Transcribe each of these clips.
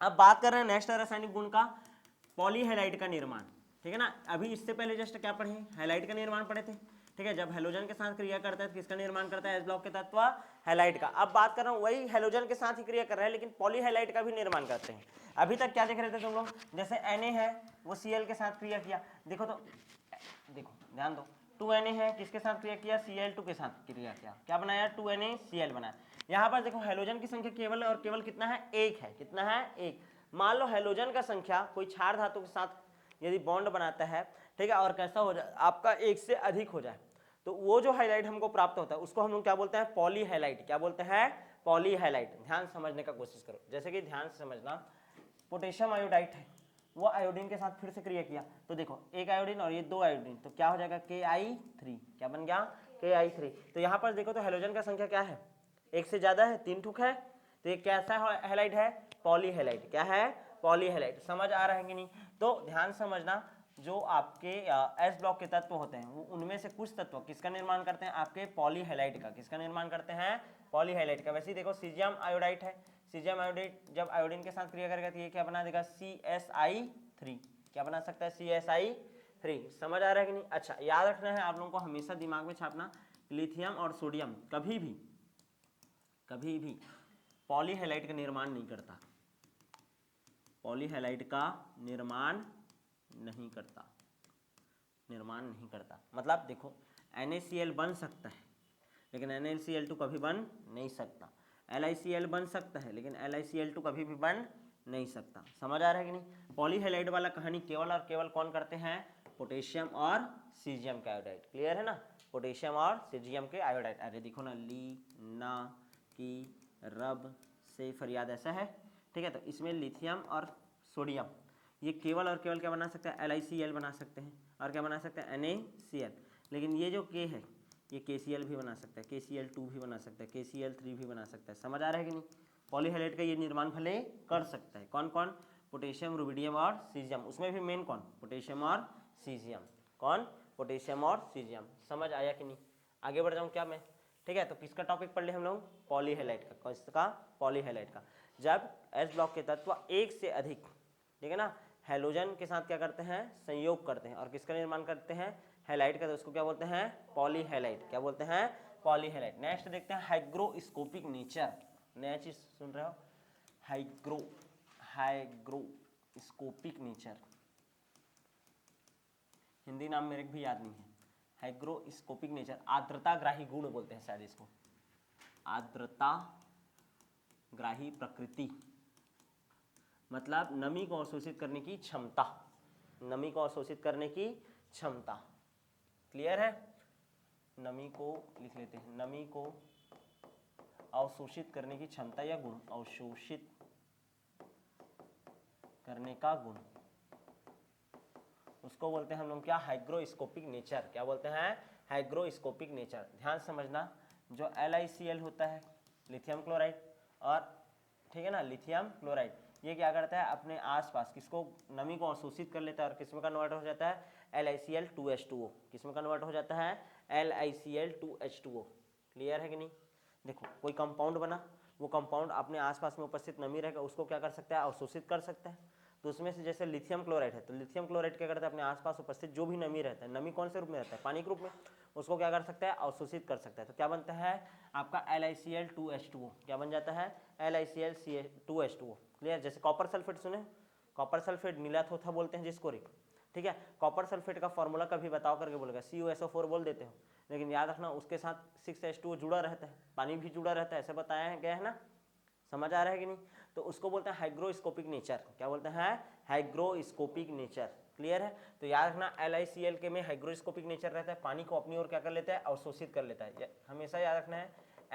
अब बात कर रहे हैं नेक्स्ट रासायनिक गुण का, पॉलीहेलाइड का निर्माण। ठीक है ना, अभी इससे पहले जस्ट क्या पढ़े, हैलाइड का निर्माण पढ़े थे। ठीक है, जब हेलोजन के साथ क्रिया करता है तो किसका निर्माण करता है, एस ब्लॉक के तत्व हैलाइड का। अब बात कर रहा हूँ वही हेलोजन के साथ ही क्रिया कर रहे हैं लेकिन पॉलीहेलाइड का भी निर्माण करते हैं। अभी तक क्या देख रहे थे तुम लोग, जैसे Na है वो Cl के साथ क्रिया किया, देखो तो देखो ध्यान दो, 2Na है किसके साथ क्रिया किया, Cl2 के साथ क्रिया किया, क्या बनाया 2NaCl बनाया। यहाँ पर देखो हेलोजन की संख्या केवल और केवल कितना है, एक है, कितना है, एक। मान लो हेलोजन का संख्या कोई क्षार धातु के साथ यदि बॉन्ड बनाता है, ठीक है, और कैसा हो जाए आपका एक से अधिक हो जाए, तो वो जो हाइलाइट हमको प्राप्त होता है उसको हम लोग क्या बोलते हैं, पॉलीहाइलाइट। क्या बोलते हैं, पॉलीहाइलाइट। ध्यान समझने का कोशिश करो, जैसे कि ध्यान से समझना, पोटेशियम आयोडाइड है, वो आयोडीन के साथ फिर से क्रिया किया, तो देखो एक आयोडीन और ये दो आयोडीन, तो क्या हो जाएगा Ki3, क्या बन गया Ki3। तो यहाँ पर देखो तो हेलोजन का संख्या क्या है, एक से ज्यादा है, 3 ठुक है, तो ये कैसा हैलाइड है, पॉलीहेलाइड। क्या है, पॉलीहेलाइड। समझ आ रहा है कि नहीं, तो ध्यान समझना, जो आपके एस ब्लॉक के तत्व होते हैं वो उनमें से कुछ तत्व किसका निर्माण करते हैं, आपके पॉलीहेलाइड का। किसका निर्माण करते हैं, पॉलीहेलाइड का। वैसे ही देखो सीजियम आयोडाइड है, सीजियम आयोडाइड जब आयोडीन के साथ क्रिया करेगा तो ये क्या बना देगा, CSI3। क्या बना सकता है, CSI3। समझ आ रहा है कि नहीं। अच्छा, याद रखना है आप लोगों को, हमेशा दिमाग में छापना, लिथियम और सोडियम कभी भी पॉलीहेलाइड का निर्माण नहीं करता, पॉलीहेलाइड का निर्माण नहीं करता, निर्माण नहीं करता। मतलब देखो NaCl बन सकता है लेकिन NaCl2 कभी बन नहीं सकता, LiCl बन सकता है लेकिन LiCl2 कभी भी बन नहीं सकता। समझ आ रहा है कि नहीं। पॉलीहेलाइड वाला कहानी केवल और केवल कौन करते हैं, पोटेशियम और सीजियम के आयोडाइड। क्लियर है ना, पोटेशियम और सीजियम के आयोडाइड। अरे देखो ना, ली ना की रब से फरियाद, ऐसा है। ठीक है, तो इसमें लिथियम और सोडियम ये केवल और केवल क्या बना सकते हैं, LiCl बना सकते हैं, और क्या बना सकते हैं, NaCl। लेकिन ये जो K है ये KCl भी बना सकता है, KCl2 भी बना सकता है, KCl3 भी बना सकता है। समझ आ रहा है कि नहीं। पॉलीहेलाइड का ये निर्माण भले कर सकता है, कौन कौन, पोटेशियम, रुबिडियम और सीजियम। उसमें भी मेन कौन, पोटेशियम और सीजियम। कौन, पोटेशियम और सीजियम। समझ आया कि नहीं। आगे बढ़ जाऊँ क्या मैं। ठीक है, तो किसका टॉपिक पढ़ ले हम लोग, पॉलीहेलाइड का। किसका, पॉलीहेलाइड का। जब एस ब्लॉक के तत्व एक से अधिक, ठीक है ना, हेलोजन के साथ क्या करते हैं, संयोग करते हैं, और किसका निर्माण करते हैं, हैलाइड का, तो उसको क्या बोलते हैं, पॉलीहेलाइड। क्या बोलते हैं, पॉलीहेलाइड। नेक्स्ट देखते हैं हाइग्रोस्कोपिक नेचर। नया चीज सुन रहे हो, हाइग्रोस्कोपिक नेचर, हिंदी नाम मेरे को भी याद नहीं है। हाइग्रोस्कोपिक नेचर, आर्द्रताग्राही गुण बोलते हैं शायद इसको, आर्द्रताग्राही प्रकृति, मतलब नमी को अवशोषित करने की क्षमता, नमी को अवशोषित करने की क्षमता। क्लियर है, नमी को लिख लेते हैं, नमी को अवशोषित करने की क्षमता या गुण, अवशोषित करने का गुण, उसको बोलते हैं हम लोग क्या, हाइग्रोस्कोपिक नेचर। क्या बोलते हैं, हाइग्रोस्कोपिक नेचर। ध्यान समझना, जो LiCl होता है, लिथियम क्लोराइड, और ठीक है ना, लिथियम क्लोराइड, ये क्या करता है, अपने आसपास किसको, नमी को अवशोषित कर लेता है और किसमें कन्वर्ट हो जाता है, LiCl2H2O। किसमें कन्वर्ट हो जाता है, LiCl2H2O। क्लियर है कि नहीं। देखो कोई कंपाउंड बना, वो कंपाउंड अपने आसपास में उपस्थित नमी रहेगा उसको क्या कर सकता है, अवशोषित कर सकता है। तो उसमें से जैसे लिथियम क्लोराइड है, तो लिथियम क्लोराइड क्या करता है, अपने आसपास उपस्थित जो भी नमी रहता है, नमी कौन से रूप में रहता है, पानी के रूप में, उसको क्या कर सकता है, अवशोषित कर सकता है। तो क्या बनता है आपका LiCl2H2O। क्या बन जाता है, LiCl2H2O। क्लियर। जैसे कॉपर सल्फेट सुने, कॉपर सल्फेट नीला थोथा बोलते हैं जिसको रे, ठीक है। कॉपर सल्फेट का फॉर्मूला कभी बताओ करके बोलेगा, CuSO4 बोल देते हो, लेकिन याद रखना उसके साथ 6H2O जुड़ा रहता है, पानी भी जुड़ा रहता है, ऐसे बताया गया है ना। समझ आ रहा है कि नहीं। तो उसको बोलते हैं हाइग्रोस्कोपिक नेचर। क्या बोलते हैं, हाइग्रोस्कोपिक नेचर। क्लियर है। तो याद रखना LiCl के में हाइग्रोस्कोपिक नेचर रहता है, पानी को अपनी ओर क्या कर लेता है, अवशोषित कर लेता है। हमेशा याद रखना है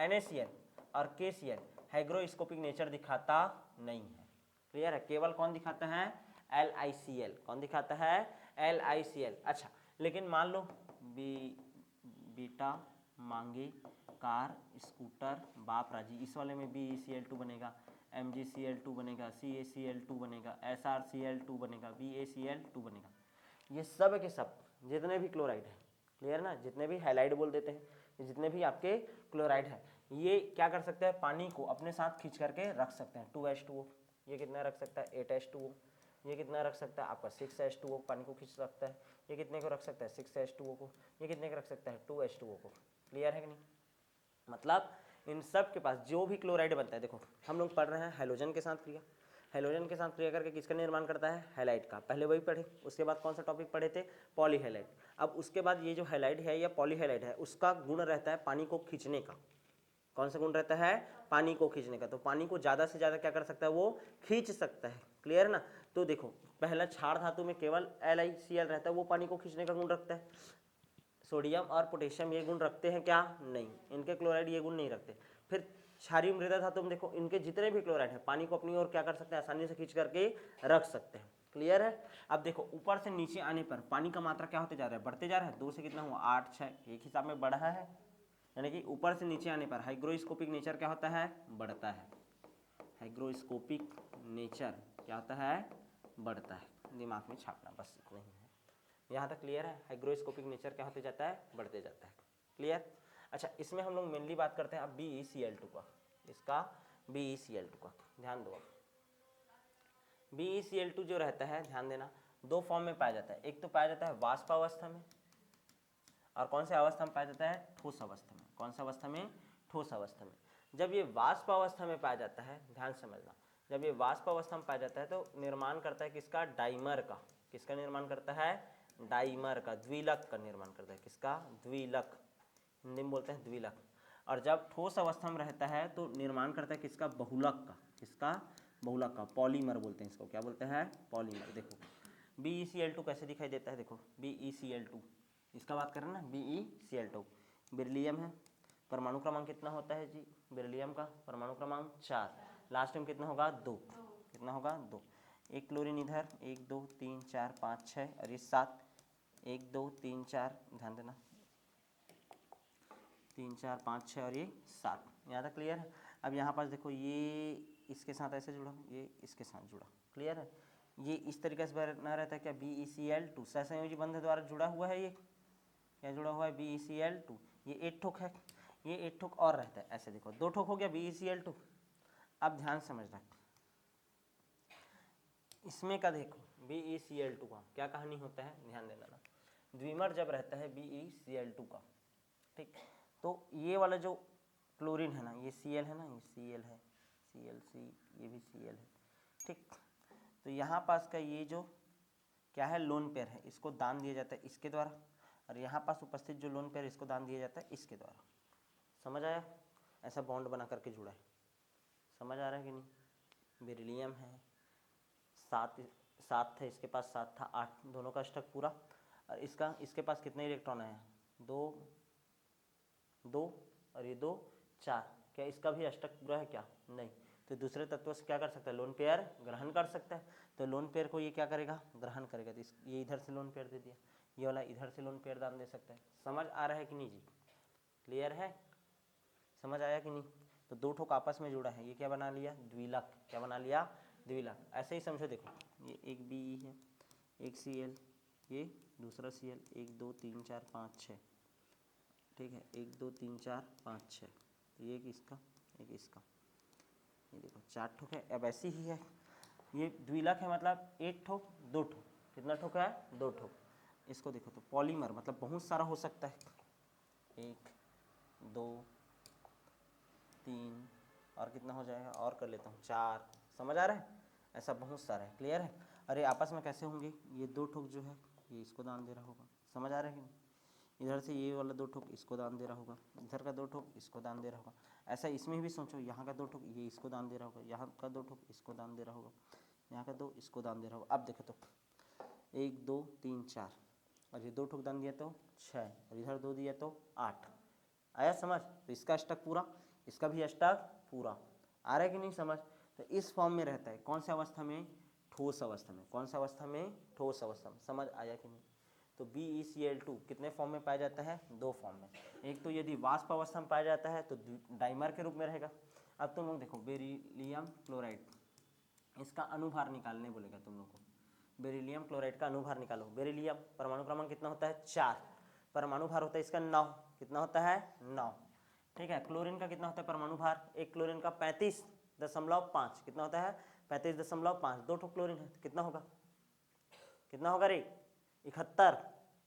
NaCl और KCl हाइग्रोस्कोपिक नेचर दिखाता नहीं है। क्लियर है। केवल कौन दिखाता है, LiCl। कौन दिखाता है, LiCl। अच्छा, लेकिन मान लो बेटा मांगे कार स्कूटर बाप राजी, इस वाले में BeCl2 बनेगा, MgCl2 बनेगा, CaCl2 बनेगा, SrCl2 बनेगा, BaCl2 बनेगा। ये सब के सब जितने भी क्लोराइड है, क्लियर ना, जितने भी हैलाइड बोल देते हैं, जितने भी आपके क्लोराइड है, ये क्या कर सकते हैं, पानी को अपने साथ खींच करके रख सकते हैं, 2H2O। ये कितना रख सकता है 8H2O, ये कितना रख सकता है आपका 6H2O पानी को खींच सकता है, ये कितने को रख सकता है 6H2O को, ये कितने को रख सकता है 2H2O को। क्लियर है कि नहीं? मतलब इन सब के पास जो भी क्लोराइड बनता है, देखो हम लोग पढ़ रहे हैं हैलोजन के साथ क्रिया, हैलोजन के साथ क्रिया करके किसका निर्माण करता है हैलाइड का, पहले वही पढ़े। उसके बाद कौन सा टॉपिक पढ़े थे पॉलीहैलाइड। अब उसके बाद ये जो हैलाइड है या पॉलीहैलाइड है उसका गुण रहता है पानी को खींचने का। कौन सा गुण रहता है पानी को खींचने का, तो पानी को ज़्यादा से ज़्यादा क्या कर सकता है वो खींच सकता है। क्लियर ना? तो देखो पहला क्षार धातु में केवल LiCl रहता है, वो पानी को खींचने का गुण रखता है। सोडियम और पोटेशियम ये गुण रखते हैं क्या? नहीं, इनके क्लोराइड ये गुण नहीं रखते। फिर क्षारीय मृदा धातु में देखो इनके जितने भी क्लोराइड है पानी को अपनी ओर क्या कर सकते हैं आसानी से खींच करके रख सकते हैं। क्लियर है? अब देखो ऊपर से नीचे आने पर पानी का मात्रा क्या होते जा रहा है बढ़ते जा रहा है, 2 से कितना हुआ 8 6 एक हिसाब में बढ़ा है, यानी कि ऊपर से नीचे आने पर हाइग्रोस्कोपिक नेचर क्या होता है बढ़ता है। हाइग्रोस्कोपिक नेचर क्या होता है बढ़ता है, दिमाग में छापना बस इतना ही है। यहाँ तक क्लियर है? हाइग्रोस्कोपिक नेचर क्या होते जाता है बढ़ते जाता है। क्लियर? अच्छा इसमें हम लोग मेनली बात करते हैं अब BeCl2 का, इसका BeCl2 का ध्यान दो। BeCl2 जो रहता है ध्यान देना दो फॉर्म में पाया जाता है, एक तो पाया जाता है वाष्प अवस्था में और कौन से अवस्था में पाया जाता है ठोस अवस्था में। कौन सा अवस्था में? ठोस अवस्था में। जब ये वाष्प अवस्था में पाया जाता है ध्यान समझना, जब ये वाष्प अवस्था में पाया जाता है तो निर्माण करता है किसका डाइमर का। किसका निर्माण करता है डाइमर का, द्विलक का निर्माण करता है। किसका? द्विलक, हिंदी में बोलते हैं द्विलक। और जब ठोस अवस्था में रहता है तो निर्माण करता है किसका? बहुलक का। किसका? बहुलक का, पॉलीमर बोलते हैं इसको। क्या बोलते हैं? पॉलीमर। देखो BeCl2 कैसे दिखाई देता है, देखो BeCl2 इसका बात करें ना BeCl2 बेरिलियम है, परमाणु क्रमांक कितना होता है जी बेरिलियम का? परमाणु क्रमांक 4, लास्ट में कितना होगा 2, कितना होगा 2। एक क्लोरीन इधर 1 2 3 4 5 6 और ये 7, 1 2 3 4 ध्यान देना 3 4 5 6 और ये 7। यहाँ तक क्लियर है? अब यहाँ पास देखो ये इसके साथ ऐसे जुड़ा, ये इसके साथ जुड़ा। क्लियर है? ये इस तरीके से बना रहता है क्या BeCl2 सहसंयोजी बंध द्वारा जुड़ा हुआ है। ये क्या जुड़ा हुआ है BeCl2, ये 1 ठोक है, ये 1 ठोक और रहता है ऐसे। देखो 2 ठोक हो गया BeCl2। अब ध्यान समझना इसमें का देखो BeCl2 का क्या कहानी होता है ध्यान देना ना। द्विमर जब रहता है BeCl2 का, ठीक, तो ये वाला जो क्लोरीन है ना ये Cl है ना, ये Cl है, ClC ये भी Cl है, ठीक। तो यहाँ पास का ये जो क्या है लोन पेयर है इसको दान दिया जाता है इसके द्वारा, और यहाँ पास उपस्थित जो लोन पेयर इसको दान दिया जाता है इसके द्वारा। समझ आया? ऐसा बॉन्ड बना करके जुड़ा है। समझ आ रहा है कि नहीं? बेरिलियम है 7 था इसके पास, 7 था 8, दोनों का अष्टक पूरा। और इसका इसके पास कितने इलेक्ट्रॉन आए? 2 2 और ये 2 4। क्या इसका भी अष्टक पूरा है क्या? नहीं। तो दूसरे तत्व से क्या कर सकता है लोन पेयर ग्रहण कर सकता है, तो लोन पेयर को ये क्या करेगा ग्रहण करेगा। तो ये इधर से लोन पेयर दे दिया, ये वाला इधर से लोन पेयर दान दे सकता है। समझ आ रहा है कि नहीं जी? क्लियर है? समझ आया कि नहीं? तो 2 ठोक आपस में जुड़ा है, ये क्या बना लिया द्विलक। क्या बना लिया? द्विलक। ऐसे ही समझो, देखो ये एक Be है, एक Cl, ये दूसरा Cl, 1 2 3 4 5 6, ठीक है 1 2 3 4 5 6, तो ये एक इसका एक इसका, ये देखो 4 ठोक है। अब ऐसी ही है ये द्विलक है, मतलब 1 ठोक 2 ठोक, कितना ठोक है 2 ठोक। इसको देखो तो पॉलीमर मतलब बहुत सारा हो सकता है, 1 2 3 और कितना हो जाएगा और कर लेता हूँ 4। समझ आ रहा है? ऐसा बहुत सारा है। क्लियर है? अरे आपस में कैसे होंगे, ये 2 ठोक जो है ये इसको दान दे रहा होगा। समझ आ रहा है कि नहीं? इधर से ये वाला 2 ठोक इसको दान दे रहा होगा, इधर का 2 ठोक इसको दान दे रहा होगा। ऐसा इसमें भी सोचो, यहाँ का 2 ठोक ये इसको दान दे रहा होगा, यहाँ का 2 ठोक इसको दान दे रहा होगा, यहाँ का 2 इसको दान दे रहा होगा। अब देखो तो 1 2 3 4 और ये 2 ठोक दान दिया तो 6 और इधर 2 दिया तो 8। आया समझ? तो इसका अष्टक पूरा, इसका भी अष्टक पूरा। आ रहा है कि नहीं समझ? तो इस फॉर्म में रहता है कौन सी अवस्था में? ठोस अवस्था में। कौन सा अवस्था में? ठोस अवस्था में। समझ आया कि नहीं? तो BeCl2 कितने फॉर्म में पाया जाता है? 2 फॉर्म में। एक तो यदि वाष्प अवस्था में पाया जाता है तो डाइमर के रूप में रहेगा। अब तुम लोग देखो बेरिलियम क्लोराइड, इसका अनुभार निकालने बोलेगा तुम लोग को। बेरिलियम क्लोराइड का अनुभार निकालो। बेरिलियम परमाणु क्रमांक कितना होता है? 4, परमाणु भार होता है इसका 9। कितना होता है? 9, ठीक है। क्लोरीन का कितना होता है परमाणु भार? एक क्लोरीन का 35.5, कितना होता है? 35.5, 2 ठो क्लोरीन है, तो कितना होगा, कितना होगा रे, 71।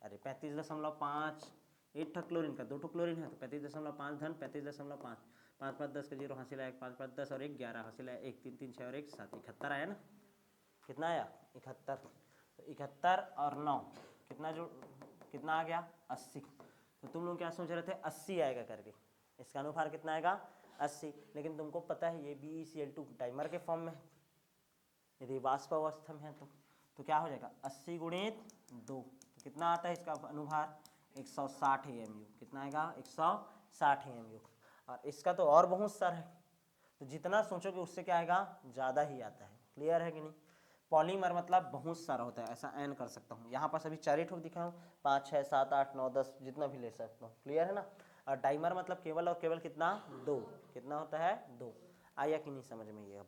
अरे 35.5, 1 ठो क्लोरीन का 2 ठो क्लोरीन है, तो 35.5 धन 35.5, 5 5 10 का 0 हासिल है 1, 5 5 10 और 1 11 हासिल है 1 3 3 6 और 1 7, 71 आया ना, कितना आया 71। तो 71 और 9 कितना जो कितना आ गया 80। तो तुम लोग क्या सोच रहे थे 80 आएगा करके, इसका अनुभार कितना आएगा 80, लेकिन तुमको पता है ये BeCl2 डाइमर के फॉर्म में है, यदि वाष्प अवस्था में है तो क्या हो जाएगा 80 गुणित 2, तो कितना आता है इसका अनुभार 160 AMU, कितना आएगा 160 AMU। और इसका तो और बहुत सारा है, तो जितना सोचोगे उससे क्या आएगा ज़्यादा ही आता है, क्लियर है कि नहीं। पॉलीमर मतलब बहुत सारा होता है, ऐसा एन कर सकता हूँ, यहाँ पास अभी 4 ही ठोक दिखा हूँ, 5 6 7 8 9 10 जितना भी ले सकता हूँ, क्लियर है ना। और डाइमर मतलब केवल और केवल कितना 2, कितना होता है 2, आया कि नहीं समझ में ये, अब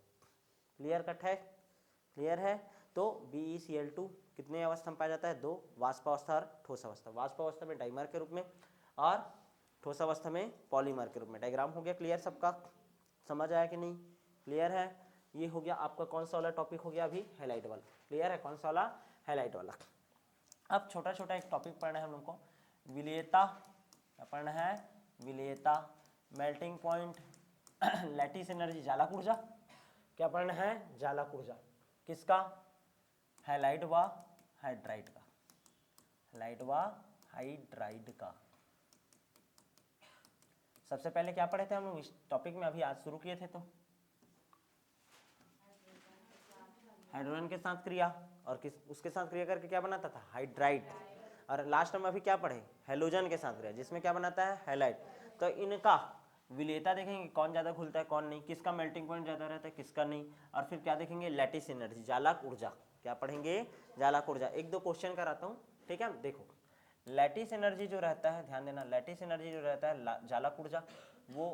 क्लियर कट है, क्लियर है। तो BeCl2 कितने अवस्था में पाया जाता है 2, वाष्प अवस्था और ठोस अवस्था, वाष्प अवस्था में डाइमर के रूप में और ठोस अवस्था में पॉलीमर के रूप में। डायग्राम हो गया क्लियर, सबका समझ आया कि नहीं, क्लियर है। ये हो गया आपका कौन सा वाला टॉपिक हो गया अभी, हैलाइड वाला, क्लियर है कौन सा वाला, हैलाइड वाला। अब छोटा छोटा एक टॉपिक पढ़ना है हम लोग को, विलेयता, क्या पढ़ना है विलेयता, मेल्टिंग पॉइंट, लैटिस एनर्जी, जालक ऊर्जा, क्या पढ़ना है जालक ऊर्जा, किसका, हैलाइड व हाइड्राइड का, हैलाइड व हाइड्राइड का। सबसे पहले क्या पढ़े थे हम लोग इस टॉपिक में, अभी आज शुरू किए थे, तो हाइड्रोजन के साथ क्रिया और किस उसके साथ क्रिया करके क्या बनाता था हाइड्राइड, और लास्ट में अभी क्या पढ़े हेलोजन के साथ क्रिया जिसमें क्या बनाता है हैलाइड। तो इनका विलेयता देखेंगे कौन ज़्यादा घुलता है कौन नहीं, किसका मेल्टिंग पॉइंट ज़्यादा रहता है किसका नहीं, और फिर क्या देखेंगे लैटिस एनर्जी, जालक ऊर्जा, क्या पढ़ेंगे जालक ऊर्जा। एक दो क्वेश्चन कराता हूँ, ठीक है। देखो लैटिस एनर्जी जो रहता है, ध्यान देना, लैटिस एनर्जी जो रहता है जालक ऊर्जा, वो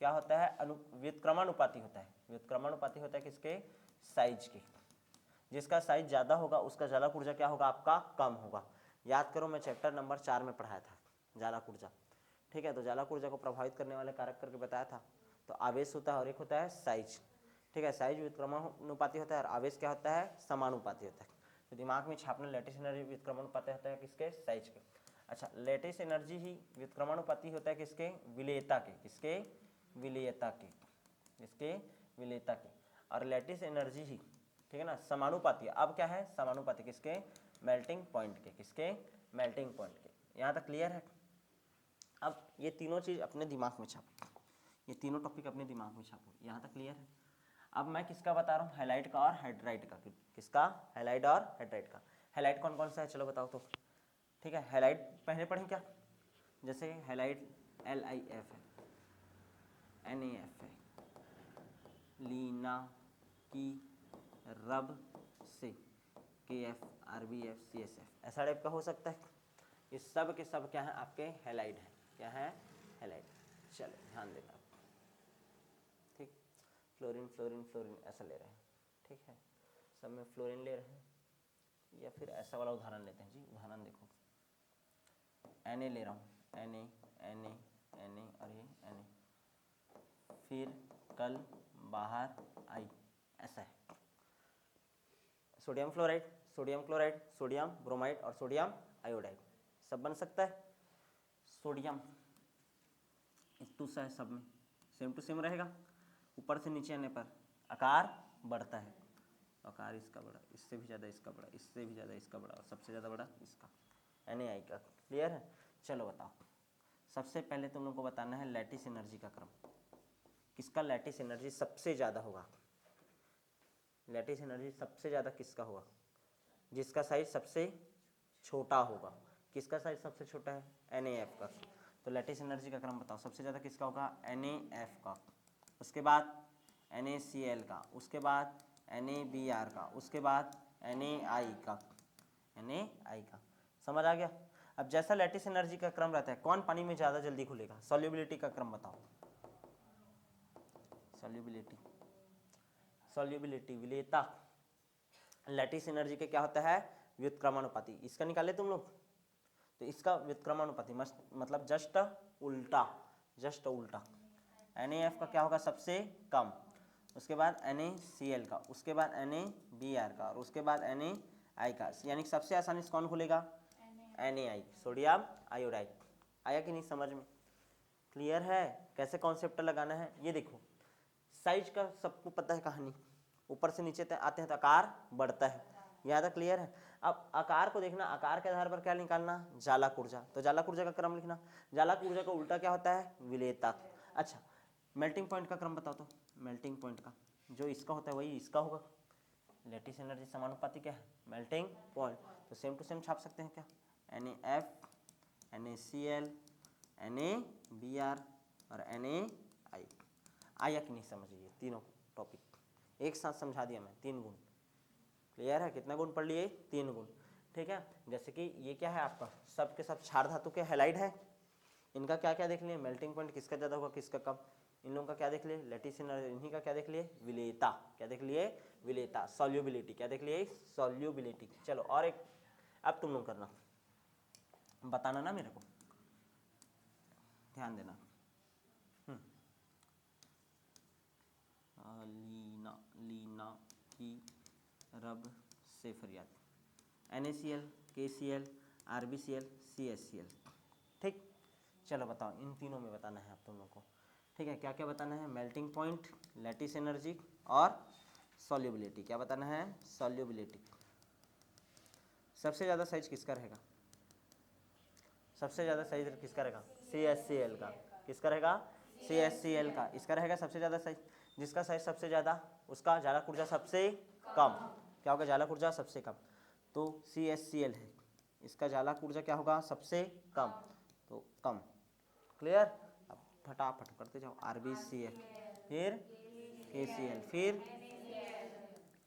क्या होता है व्युत्क्रमानुपाती होता है, व्युत्क्रमानुपाती होता है किसके, साइज के, जिसका साइज ज़्यादा होगा उसका जालक ऊर्जा क्या होगा आपका कम होगा। याद करो मैं चैप्टर नंबर 4 में पढ़ाया था जालक ऊर्जा, ठीक है। तो जालक ऊर्जा को प्रभावित करने वाले कारक करके बताया था, तो आवेश होता है और एक होता है साइज, ठीक है। साइज व्युत्क्रमानुपाती होता है और आवेश क्या होता है समानुपाती होता है। तो दिमाग में छापना, लैटिस एनर्जी व्युत्क्रमानुपाती होता है किसके, साइज के। अच्छा, लैटिस एनर्जी ही व्युत्क्रमानुपाती होता है किसके, विलेयता के, किसके विलेयता के, किसके विलेयता के। और लैटिस एनर्जी ही, ठीक है ना, समानुपाती, अब क्या है समानुपाती किसके, मेल्टिंग पॉइंट के, किसके मेल्टिंग पॉइंट के। यहाँ तक क्लियर है। अब ये तीनों चीज़ अपने दिमाग में छापो, ये तीनों टॉपिक अपने दिमाग में छापो, यहाँ तक क्लियर है। अब मैं किसका बता रहा हूँ, हैलाइड का और हाइड्राइड का, किसका हैलाइड और हाइड्राइड का। हैलाइड कौन कौन सा है चलो बताओ तो, ठीक है। हैलाइड पहले पढ़ें क्या, जैसे हैलाइड LIF है, NAF है, लीना की रब से KF RBF CSF, ऐसा टाइप का हो सकता है। ये सब के सब क्या है आपके हैलाइड है, क्या है हैलाइड। चलो ध्यान देना, ठीक। फ्लोरीन फ्लोरीन फ्लोरीन ऐसा ले रहे हैं, ठीक है, सब में फ्लोरीन ले रहे हैं, या फिर ऐसा वाला उदाहरण लेते हैं जी। उदाहरण देखो, Na ले रहा हूँ, Na और ये Na, फिर कल बाहर आई, ऐसा है। Sodium fluoride, sodium chloride, sodium bromide और सोडियम आयोडाइड, सब बन सकता है। सोडियम टू सा है, सब में सेम टू सेम रहेगा, ऊपर से नीचे आने पर आकार बढ़ता है, आकार इसका बड़ा, इससे भी ज़्यादा इसका बड़ा, इससे भी ज़्यादा इसका बड़ा, और सबसे ज़्यादा बड़ा इसका NaI का, क्लियर है। चलो बताओ, सबसे पहले तुम लोग को बताना है लैटिस एनर्जी का क्रम, किसका लैटिस एनर्जी सबसे ज़्यादा होगा, लैटिस एनर्जी सबसे ज़्यादा किसका होगा, जिसका साइज सबसे छोटा होगा। किसका साइज सबसे छोटा है, NaF का। तो लैटिस एनर्जी का क्रम बताओ, सबसे ज़्यादा किसका होगा, NaF का, उसके बाद NaCl का, उसके बाद NaBr का, उसके बाद NaI का, NaI का, समझ आ गया। अब जैसा लैटिस एनर्जी का क्रम रहता है, कौन पानी में ज़्यादा जल्दी घुलेगा, सॉल्युबिलिटी का क्रम बताओ, सॉल्युबिलिटी, सॉल्युबिलिटी विलेयता, लैटिस एनर्जी के क्या होता है व्युत्क्रमानुपाती, इसका निकाले तुम लोग, तो इसका व्युत्क्रमानुपाती मतलब जस्ट उल्टा, जस्ट उल्टा। NaF का क्या होगा सबसे कम, उसके बाद NaCl का, उसके बाद NaBr का, और उसके बाद NaI का, यानी सबसे आसानी से कौन खुलेगा? NaI, sodium iodide. आया कि नहीं समझ में? क्लियर है कैसे कॉन्सेप्ट लगाना है? ये देखो साइज का सबको पता है कहानी, ऊपर से नीचे आते हैं तो आकार बढ़ता है, यहाँ तक क्लियर है। अब आकार को देखना, आकार के आधार पर क्या निकालना? जालक ऊर्जा। तो जालक ऊर्जा का क्रम लिखना। जालक ऊर्जा का उल्टा क्या होता है? विलेयता। अच्छा मेल्टिंग पॉइंट का क्रम बताओ तो। मेल्टिंग पॉइंट का जो इसका होता है वही इसका होगा। लेटिस एनर्जी समानुपाती क्या है? Melting point. तो सेम टू सेम छाप सकते हैं क्या? NaF, NaCl, NaBr और NaI। आया कि नहीं समझ? ये तीनों टॉपिक एक साथ समझा दिया मैं, 3 गुण। क्लियर है? कितना गुण पढ़ लिए? 3 गुण। ठीक है, जैसे कि ये क्या है आपका, सब के सब क्षार धातु के हैलाइड है। इनका क्या क्या देख लिए? मेल्टिंग पॉइंट किसका ज़्यादा होगा किसका कम। इन लोगों का क्या देख लिए? Lattice energy. इन्हीं का क्या देख लिए? विलेयता। क्या देख लिए? विलेयता। सॉल्युबिलिटी क्या देख लिए? सॉल्युबिलिटी। चलो और एक, अब तुम लोग करना, बताना ना मेरे को, ध्यान देना। लीना की रब से फरियाद। NaCl, KCl, RbCl, CHCl। ठीक, चलो बताओ, इन तीनों में बताना है आप तुम लोग को। ठीक है, क्या क्या बताना है? मेल्टिंग पॉइंट, लैटिस एनर्जी और सॉल्युबिलिटी। क्या बताना है? सॉल्युबिलिटी। सबसे ज़्यादा साइज किसका रहेगा? सबसे ज़्यादा साइज किसका रहेगा? CHCl का। किसका रहेगा? CHCl का। इसका रहेगा सबसे ज़्यादा साइज। जिसका साइज सबसे ज़्यादा उसका जालक ऊर्जा सबसे कम। क्या होगा? जालक ऊर्जा सबसे कम। तो CHCl है, इसका जालक ऊर्जा क्या होगा? सबसे कम, तो कम। क्लियर? अब फटाफट करते जाओ। RbCl, फिर KCl, फिर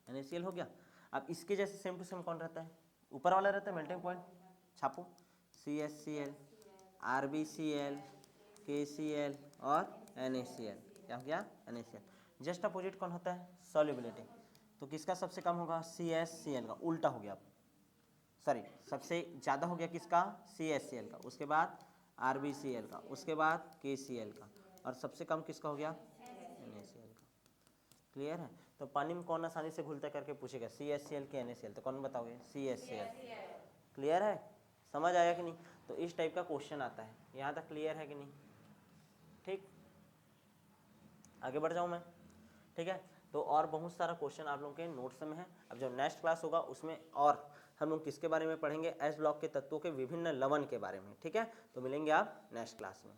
NaCl हो गया। अब इसके जैसे सेम टू सेम कौन रहता है? ऊपर वाला रहता है मेल्टिंग पॉइंट, छापो। CHCl, RbCl, KCl और NaCl। क्या हो गया? NaCl। जस्ट अपोजिट कौन होता है? सॉल्युबिलिटी। तो किसका सबसे कम होगा? CHCl का। उल्टा हो गया, सॉरी, सबसे ज़्यादा हो गया किसका? CHCl का, उसके बाद RbCl का, उसके बाद KCl का, और सबसे कम किसका हो गया? NaCl का। क्लियर है? तो पानी में कौन आसानी से घुलता करके पूछेगा? CHCl के NaCl, तो कौन बताओगे? CHCl। क्लियर है? समझ आया कि नहीं? तो इस टाइप का क्वेश्चन आता है। यहाँ तक क्लियर है कि नहीं? ठीक, आगे बढ़ जाऊँ मैं? ठीक है, तो और बहुत सारा क्वेश्चन आप लोगों के नोट्स में है। अब जो नेक्स्ट क्लास होगा उसमें और हम लोग किसके बारे में पढ़ेंगे? एस ब्लॉक के तत्वों के विभिन्न लवण के बारे में। ठीक है, तो मिलेंगे आप नेक्स्ट क्लास में।